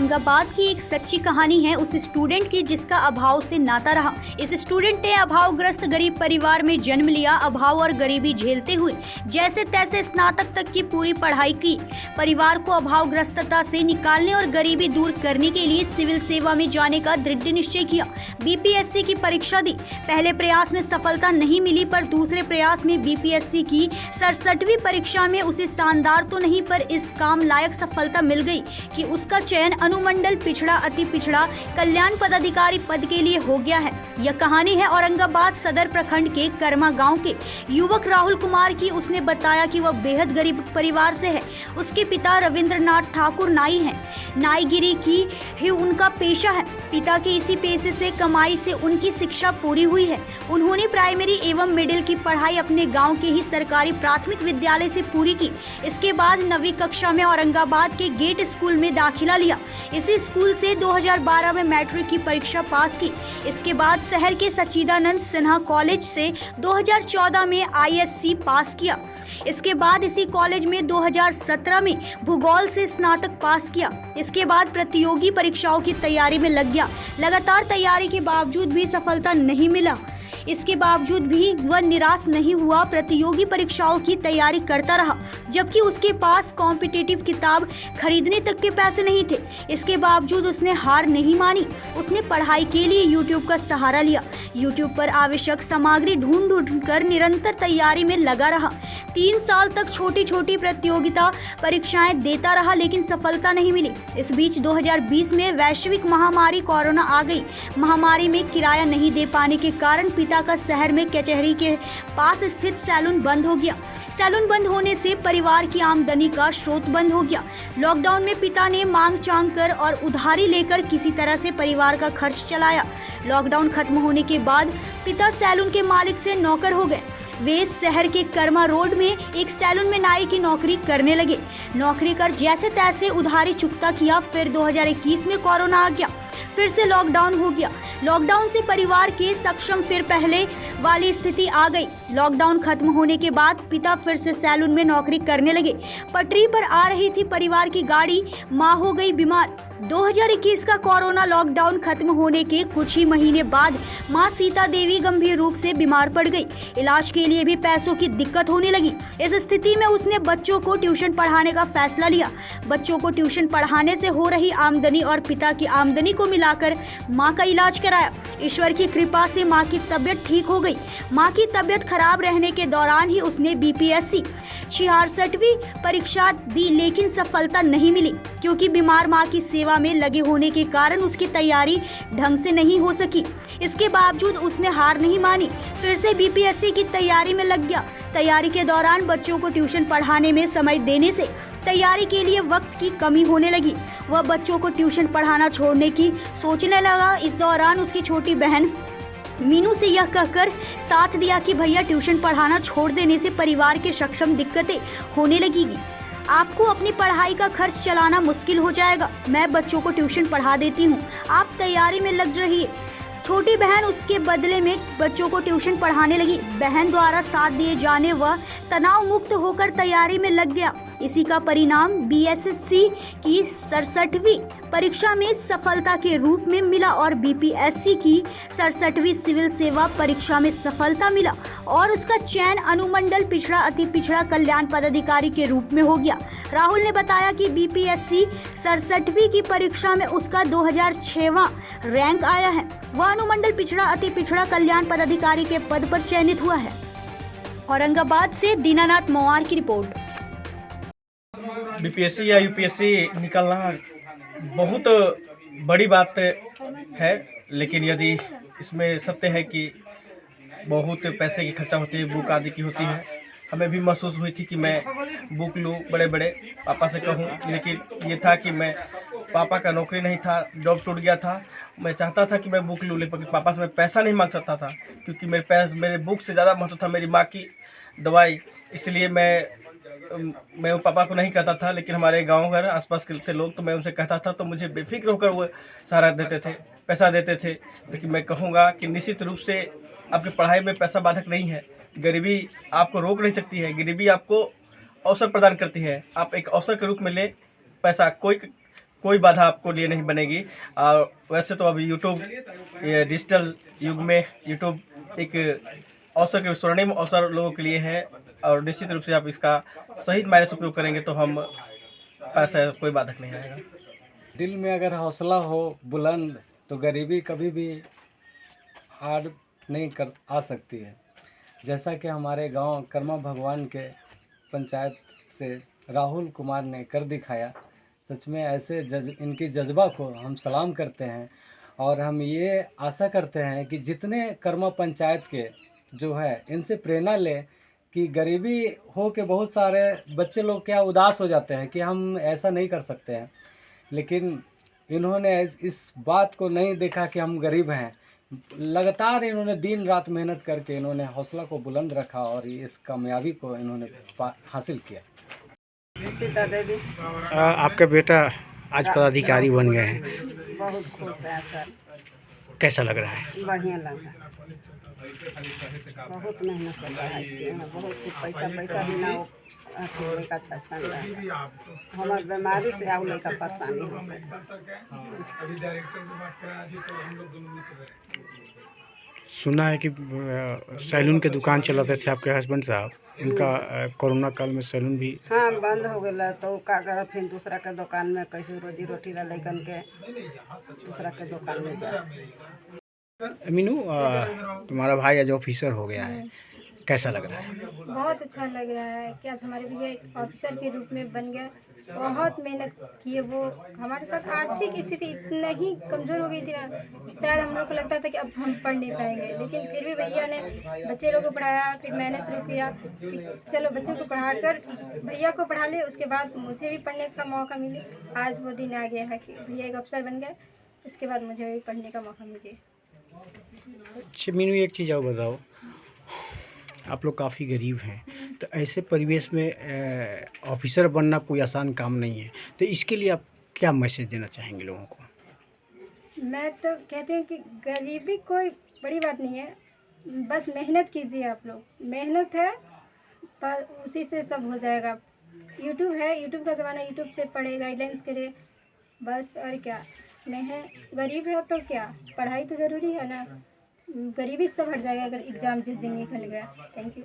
औरंगाबाद की एक सच्ची कहानी है उस स्टूडेंट की जिसका अभाव से नाता रहा। इस स्टूडेंट ने अभावग्रस्त गरीब परिवार में जन्म लिया। अभाव और गरीबी झेलते हुए जैसे तैसे स्नातक तक की पूरी पढ़ाई की। परिवार को अभावग्रस्तता से निकालने और गरीबी दूर करने के लिए सिविल सेवा में जाने का दृढ़ निश्चय किया। बीपीएससी की परीक्षा दी। पहले प्रयास में सफलता नहीं मिली, पर दूसरे प्रयास में बीपीएससी की 67वीं परीक्षा में उसे शानदार तो नहीं पर इस काम लायक सफलता मिल गई कि उसका चयन अनुमंडल पिछड़ा अति पिछड़ा कल्याण पदाधिकारी पद के लिए हो गया है। यह कहानी है औरंगाबाद सदर प्रखंड के कर्मा गांव के युवक राहुल कुमार की। उसने बताया कि वह बेहद गरीब परिवार से है। उसके पिता रविंद्रनाथ ठाकुर नाई हैं। नाईगिरी की ही उनका पेशा है। पिता के इसी पेशे से कमाई से उनकी शिक्षा पूरी हुई है। उन्होंने प्राइमरी एवं मिडिल की पढ़ाई अपने गांव के ही सरकारी प्राथमिक विद्यालय से पूरी की। इसके बाद 9वीं कक्षा में औरंगाबाद के गेट स्कूल में दाखिला लिया। इसी स्कूल से 2012 में मैट्रिक की परीक्षा पास की। इसके बाद शहर के सच्चिदानंद सिन्हा कॉलेज से 2014 में आईएससी पास किया। इसके बाद इसी कॉलेज में 2017 में भूगोल से स्नातक पास किया। इसके बाद प्रतियोगी परीक्षाओं की तैयारी में लग गया। लगातार तैयारी के बावजूद भी सफलता नहीं मिला। इसके बावजूद भी वह निराश नहीं हुआ। प्रतियोगी परीक्षाओं की तैयारी करता रहा, जबकि उसके पास कॉम्पिटिटिव किताब खरीदने तक के पैसे नहीं थे। इसके बावजूद उसने हार नहीं मानी। उसने पढ़ाई के लिए यूट्यूब का सहारा लिया। यूट्यूब पर आवश्यक सामग्री ढूंढ कर निरंतर तैयारी में लगा रहा। 3 साल तक छोटी छोटी प्रतियोगिता परीक्षाएं देता रहा, लेकिन सफलता नहीं मिली। इस बीच 2020 में वैश्विक महामारी कोरोना आ गई। महामारी में किराया नहीं दे पाने के कारण पिता का शहर में कचहरी के पास स्थित सैलून बंद हो गया। सैलून बंद होने से परिवार की आमदनी का स्रोत बंद हो गया। लॉकडाउन में पिता ने मांग चांग कर और उधारी लेकर किसी तरह से परिवार का खर्च चलाया। लॉकडाउन खत्म होने के बाद पिता सैलून के मालिक से नौकर हो गए। वे शहर के कर्मा रोड में एक सैलून में नाई की नौकरी करने लगे। नौकरी कर जैसे तैसे उधारी चुकता किया। फिर 2021 में कोरोना आ गया। फिर से लॉकडाउन हो गया। लॉकडाउन से परिवार के सक्षम फिर पहले वाली स्थिति आ गई। लॉकडाउन खत्म होने के बाद पिता फिर से सैलून में नौकरी करने लगे। पटरी पर आ रही थी परिवार की गाड़ी। माँ हो गई बीमार। 2021 का कोरोना लॉकडाउन खत्म होने के कुछ ही महीने बाद माँ सीता देवी गंभीर रूप से बीमार पड़ गई। इलाज के लिए भी पैसों की दिक्कत होने लगी। इस स्थिति में उसने बच्चों को ट्यूशन पढ़ाने का फैसला लिया। बच्चों को ट्यूशन पढ़ाने से हो रही आमदनी और पिता की आमदनी को मिलाकर माँ का इलाज कराया। ईश्वर की कृपा से माँ की तबीयत ठीक हो गई। माँ की तबीयत खराब रहने के दौरान ही उसने बीपीएससी 66वीं परीक्षा दी, लेकिन सफलता नहीं मिली क्योंकि बीमार माँ की सेवा में लगे होने के कारण उसकी तैयारी ढंग से नहीं हो सकी। इसके बावजूद उसने हार नहीं मानी। फिर से बीपीएससी की तैयारी में लग गया। तैयारी के दौरान बच्चों को ट्यूशन पढ़ाने में समय देने से तैयारी के लिए वक्त की कमी होने लगी। वह बच्चों को ट्यूशन पढ़ाना छोड़ने की सोचने लगा। इस दौरान उसकी छोटी बहन मीनू से यह कहकर साथ दिया कि भैया ट्यूशन पढ़ाना छोड़ देने से परिवार के सक्षम दिक्कतें होने लगेगी। आपको अपनी पढ़ाई का खर्च चलाना मुश्किल हो जाएगा। मैं बच्चों को ट्यूशन पढ़ा देती हूँ, आप तैयारी में लग रहिए। छोटी बहन उसके बदले में बच्चों को ट्यूशन पढ़ाने लगी। बहन द्वारा साथ दिए जाने वह तनाव मुक्त होकर तैयारी में लग गया। इसी का परिणाम बीएसएससी की 67वीं परीक्षा में सफलता के रूप में मिला और बीपीएससी की 67वीं सिविल सेवा परीक्षा में सफलता मिला और उसका चयन अनुमंडल पिछड़ा अति पिछड़ा कल्याण पदाधिकारी के रूप में हो गया। राहुल ने बताया कि बीपीएससी 67वीं की परीक्षा में उसका 2006वां रैंक आया है। वह अनुमंडल पिछड़ा अति पिछड़ा कल्याण पदाधिकारी के पद पर चयनित हुआ है। औरंगाबाद से दीनानाथ मोवार की रिपोर्ट। बीपीएससी या यूपीएससी निकलना बहुत बड़ी बात है, लेकिन यदि इसमें सत्य है कि बहुत पैसे की खर्चा होती है, बुक आदि की होती है। हमें भी महसूस हुई थी कि मैं बुक लूँ, बड़े बड़े पापा से कहूँ, लेकिन ये था कि मैं पापा का नौकरी नहीं था, जॉब टूट गया था। मैं चाहता था कि मैं बुक लूँ, लेकिन पापा से मैं पैसा नहीं मांग सकता था क्योंकि मेरे बुक से ज़्यादा महत्व था मेरी माँ की दवाई। इसलिए मैं पापा को नहीं कहता था, लेकिन हमारे गांव घर आसपास के थे लोग, तो मैं उनसे कहता था, तो मुझे बेफिक्र होकर वो सहारा देते थे, पैसा देते थे। लेकिन मैं कहूँगा कि निश्चित रूप से आपकी पढ़ाई में पैसा बाधक नहीं है। गरीबी आपको रोक नहीं सकती है। गरीबी आपको अवसर प्रदान करती है। आप एक अवसर के रूप में ले पैसा। कोई बाधा आपको लिए नहीं बनेगी। और वैसे तो अभी यूट्यूब, ये डिजिटल युग में यूट्यूब एक अवसर के स्वर्णिम अवसर लोगों के लिए है, और निश्चित रूप से आप इसका सही मायने से उपयोग करेंगे तो हम ऐसा कोई बाधक नहीं आएगा। दिल में अगर हौसला हो बुलंद तो गरीबी कभी भी हार नहीं कर आ सकती है। जैसा कि हमारे गांव कर्मा भगवान के पंचायत से राहुल कुमार ने कर दिखाया। सच में ऐसे इनकी जज्बा को हम सलाम करते हैं, और हम ये आशा करते हैं कि जितने कर्मा पंचायत के जो है इनसे प्रेरणा लें कि गरीबी हो के बहुत सारे बच्चे लोग क्या उदास हो जाते हैं कि हम ऐसा नहीं कर सकते हैं, लेकिन इन्होंने इस बात को नहीं देखा कि हम गरीब हैं। लगातार इन्होंने दिन रात मेहनत करके इन्होंने हौसला को बुलंद रखा और इस कामयाबी को इन्होंने हासिल किया। सीता देवी। आपका बेटा आज पदाधिकारी बन गए हैं, बहुत खुश है सर। कैसा लग रहा है? बढ़िया लग रहा है। बहुत मेहनत से पढ़ाई किए हैं, बहुत कुछ पैसा भी ना वो लड़का छन रहा है। हमारे बीमारी से आउ लड़का परेशानी हो गई। सुना है कि सैलून के दुकान चलाते थे आपके हस्बैंड साहब, उनका कोरोना काल में सैलून भी हाँ बंद हो गया, तो का कर फिर दूसरा के दुकान में कैसे रोजी रोटी ला लेकर के दूसरा के दुकान में जाए। मीनू, तुम्हारा भाई आज ऑफिसर हो गया है, कैसा लग रहा है? बहुत अच्छा लग रहा है कि आज हमारे भैया एक ऑफिसर के रूप में बन गया। बहुत मेहनत किए वो। हमारे साथ आर्थिक स्थिति इतना ही कमज़ोर हो गई थी ना, शायद हम लोग को लगता था कि अब हम पढ़ नहीं पाएंगे, लेकिन फिर भी भैया ने बच्चे लोगों को पढ़ाया। फिर मैंने शुरू किया कि चलो बच्चों को पढ़ाकर भैया को पढ़ा ले, उसके बाद मुझे भी पढ़ने का मौका मिले। आज वो दिन आ गया है कि भैया एक अफसर बन गए, उसके बाद मुझे भी पढ़ने का मौका मिले। अच्छा मीनू, एक चीज़ और बताओ, आप लोग काफ़ी गरीब हैं, तो ऐसे परिवेश में ऑफिसर बनना कोई आसान काम नहीं है, तो इसके लिए आप क्या मैसेज देना चाहेंगे लोगों को? मैं तो कहती हूँ कि गरीबी कोई बड़ी बात नहीं है, बस मेहनत कीजिए। आप लोग मेहनत है पर उसी से सब हो जाएगा। यूट्यूब है, यूट्यूब का ज़माना, यूट्यूब से पढ़े, गाइडलाइंस करे बस। और क्या गरीब है तो क्या, पढ़ाई तो ज़रूरी है ना। गरीबी सब हट जाएगा अगर एग्ज़ाम जिस दिन निकल गया। Thank you.